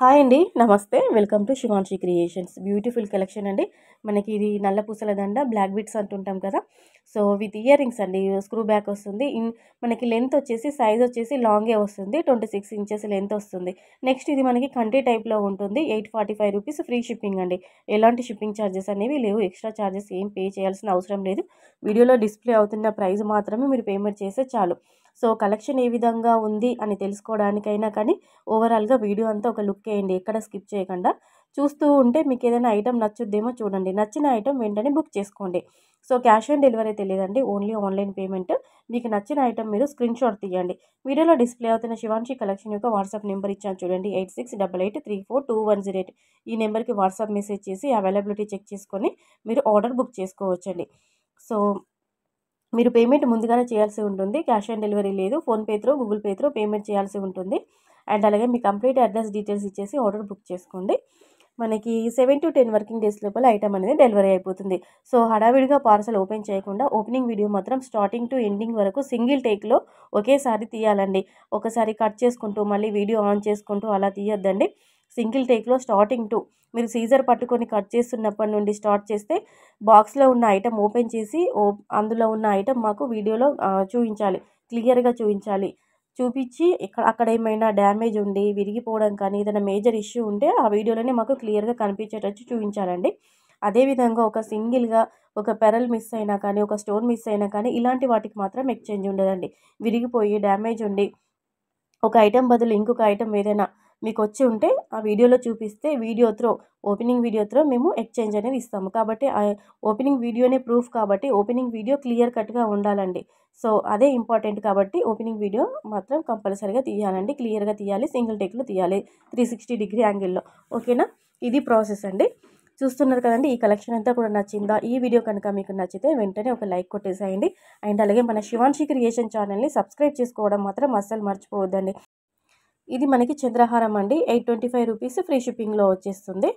Hi అండి. నమస్తే. Welcome to Shivanshi creations. Beautiful collection అండి. మనకి ఇది నల్ల పూసల దండ, బ్లాక్ బీడ్స్ అంటుంటాం కదా! సో, విత్ ఇయర్ రింగ్స్ అండి. స్క్రూ బ్యాక్ వస్తుంది. మనకి లెంత్ వచ్చేసి సైజ్ వచ్చేసి లాంగే వస్తుంది. 26 ఇంచెస్ లెంత్ వస్తుంది. నెక్స్ట్ ఇది మనకి కంటి టైప్‌లో ఉంటుంది. ₹845 ఫ్రీ షిప్పింగ్ అండి. ఎలాంటి షిప్పింగ్ చార్జెస్ అనేవి లేవు. ఎక్స్‌ట్రా చార్జెస్ ఏం పే చేయాల్సిన అవసరం లేదు. వీడియోలో డిస్‌ప్లే అవుతున్న ప్రైస్ మాత్రమే మీరు పేమెంట్ చేస్తే చాలు. సో, కలెక్షన్ ఏ విధంగా ఉంది అని తెలుసుకోవడానికైనా కానీ ఓవరాల్‌గా వీడియో అంతా ఒక లుక్ ఎయండి. ఎక్కడ స్కిప్ చేయకుండా. చూస్తూ ఉంటే మీకేదైనా ఐటెమ్ నచ్చుద్దేమో చూడండి. నచ్చిన ఐటెమ్ వెంటనే బుక్ చేసుకోండి. సో, క్యాష్ ఆన్ డెలివరీ అయితే లేదండి. Only online payment. మీకు నచ్చిన ఐటెమ్ మీరు స్క్రీన్‌షాట్ తీయండి. వీడియోలో డిస్‌ప్లే అవుతున్న శివాన్షి కలెక్షన్ యొక్క వాట్సాప్ నెంబర్ ఇచ్చాను చూడండి. 8688342108 ఈ నెంబర్‌కి వాట్సాప్ మెసేజ్ చేసి అవైలబిలిటీ చెక్ చేసుకొని మీరు ఆర్డర్ బుక్ చేసుకోవచ్చండి. సో, మీరు పేమెంట్ ముందుగానే చేయాల్సి ఉంటుంది. క్యాష్ ఆన్ డెలివరీ లేదు. PhonePe through, Google pay through payment చేయాల్సి ఉంటుంది. అండ్ అలాగే మీ కంప్లీట్ అడ్రస్ డీటెయిల్స్ ఇచ్చేసి ఆర్డర్ బుక్ చేసుకోండి. మనకి 7-10 వర్కింగ్ డేస్ లోపల ఐటమ్ అనేది డెలివరీ అయిపోతుంది. సో, హడావిడిగా పార్సల్ ఓపెన్ చేయకుండా ఓపెనింగ్ వీడియో మాత్రం స్టార్టింగ్ టు ఎండింగ్ వరకు సింగిల్ టేక్‌లో ఒకేసారి తీయాలండి. ఒకసారి కట్ చేసుకుంటూ మళ్ళీ వీడియో ఆన్ చేసుకుంటూ అలా తీయొద్దండి. సింగిల్ టేక్‌లో స్టార్టింగ్ టు మీరు సీజర్ పట్టుకొని కట్ చేస్తున్నప్పటి నుండి స్టార్ట్ చేస్తే బాక్స్‌లో ఉన్న ఐటెమ్ ఓపెన్ చేసి అందులో ఉన్న ఐటెమ్ మాకు వీడియోలో చూయించాలి. క్లియర్‌గా చూయించాలి. చూపిచ్చి అక్కడ ఏమైనా డ్యామేజ్ ఉండి, విరిగిపోవడం కానీ, ఏదైనా మేజర్ ఇష్యూ ఉంటే ఆ వీడియోలోనే మాకు క్లియర్‌గా కనిపించేటట్టు చూయించాలండి. అదేవిధంగా ఒక సింగిల్‌గా ఒక పెరల్ మిస్ అయినా కానీ, ఒక స్టోన్ మిస్ అయినా కానీ, ఇలాంటి వాటికి మాత్రం ఎక్స్‌చేంజ్ ఉండదండి. విరిగిపోయి డ్యామేజ్ ఉండి ఒక ఐటెమ్ బదులు ఇంకొక ఐటెమ్ ఏదైనా మీకొచ్చి ఉంటే ఆ వీడియోలో చూపిస్తే ఓపెనింగ్ వీడియో త్రో మేము ఎక్స్‌చేంజ్ అనేది ఇస్తాము. కాబట్టి ఓపెనింగ్ వీడియోనే ప్రూఫ్ కాబట్టి ఓపెనింగ్ వీడియో క్లియర్ కట్‌గా ఉండాలండి. సో, అదే ఇంపార్టెంట్ కాబట్టి ఓపెనింగ్ వీడియో మాత్రం కంపల్సరీగా తీయాలండి. క్లియర్‌గా తీయాలి. సింగిల్ టేక్‌లో తీయాలి. 360 డిగ్రీ యాంగిల్‌లో. ఓకేనా? ఇది ప్రాసెస్ అండి. చూస్తున్నారు కదండీ! ఈ కలెక్షన్ అంతా కూడా నచ్చిందా? ఈ వీడియో కనుక మీకు నచ్చితే వెంటనే ఒక లైక్ కొట్టేసేయండి. అండ్ అలాగే మన శివాన్షి క్రియేషన్ ఛానెల్‌ని సబ్స్క్రైబ్ చేసుకోవడం మాత్రం అస్సలు మర్చిపోవద్దండి. ఇది మనకి చంద్రహారం అండి. ₹825 ఫ్రీ షిప్పింగ్‌లో వచ్చేస్తుంది.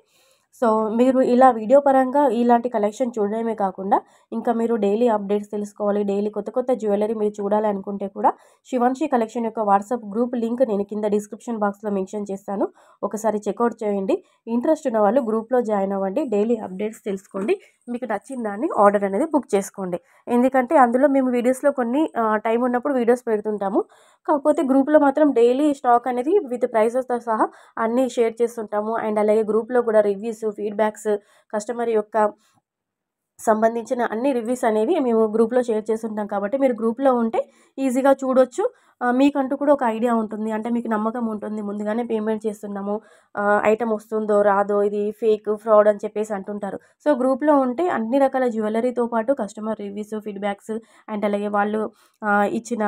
సో, మీరు ఇలా వీడియో పరంగా ఇలాంటి కలెక్షన్ చూడడమే కాకుండా, ఇంకా మీరు డైలీ అప్డేట్స్ తెలుసుకోవాలి, డైలీ కొత్త కొత్త జ్యువెల్లరీ మీరు చూడాలి అనుకుంటే కూడా, శివాన్షి కలెక్షన్ యొక్క వాట్సాప్ గ్రూప్ లింక్ నేను కింద డిస్క్రిప్షన్ బాక్స్‌లో మెన్షన్ చేస్తాను. ఒకసారి చెక్‌ఔట్ చేయండి. ఇంట్రెస్ట్ ఉన్న వాళ్ళు గ్రూప్‌లో జాయిన్ అవ్వండి. డైలీ అప్డేట్స్ తెలుసుకోండి. మీకు నచ్చిన దాన్ని ఆర్డర్ అనేది బుక్ చేసుకోండి. ఎందుకంటే అందులో మేము వీడియోస్‌లో కొన్ని టైం ఉన్నప్పుడు వీడియోస్ పెడుతుంటాము. కాకపోతే గ్రూప్‌లో మాత్రం డైలీ స్టాక్ అనేది విత్ ప్రైసెస్‌తో సహా అన్నీ షేర్ చేస్తుంటాము. అండ్ అలాగే గ్రూప్‌లో కూడా రివ్యూస్, ఫీడ్‌బ్యాక్స్, కస్టమర్ యొక్క సంబంధించిన అన్ని రివ్యూస్ అనేవి మేము గ్రూప్‌లో షేర్ చేసుంటాం కాబట్టి మీరు గ్రూప్‌లో ఉంటే ఈజీగా చూడొచ్చు. మీకంటూ కూడా ఒక ఐడియా ఉంటుంది. అంటే మీకు నమ్మకం ఉంటుంది. ముందుగానే పేమెంట్ చేస్తున్నాము. ఐటెమ్ వస్తుందో రాదో ఇది ఫేక్, ఫ్రాడ్ అని చెప్పేసి అంటుంటారు. సో, గ్రూప్‌లో ఉంటే అన్ని రకాల జ్యువెల్లరీతో పాటు కస్టమర్ రివ్యూస్, ఫీడ్‌బ్యాక్స్ అండ్ అలాగే వాళ్ళు ఇచ్చిన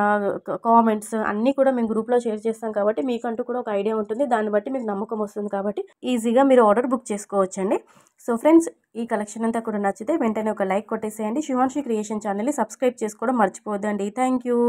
కామెంట్స్ అన్నీ కూడా మేము గ్రూప్‌లో షేర్ చేస్తాం కాబట్టి మీకంటూ కూడా ఒక ఐడియా ఉంటుంది. దాన్ని బట్టి మీకు నమ్మకం వస్తుంది కాబట్టి ఈజీగా మీరు ఆర్డర్ బుక్ చేసుకోవచ్చండి. సో, ఫ్రెండ్స్ ఈ కలెక్షన్ అంతా కూడా నచ్చితే వెంటనే ఒక లైక్ కొట్టేసేయండి. శివాన్షి క్రియేషన్ ఛానెల్‌ని సబ్స్క్రైబ్ చేసుకోవడం మర్చిపోవద్దండి. Thank you.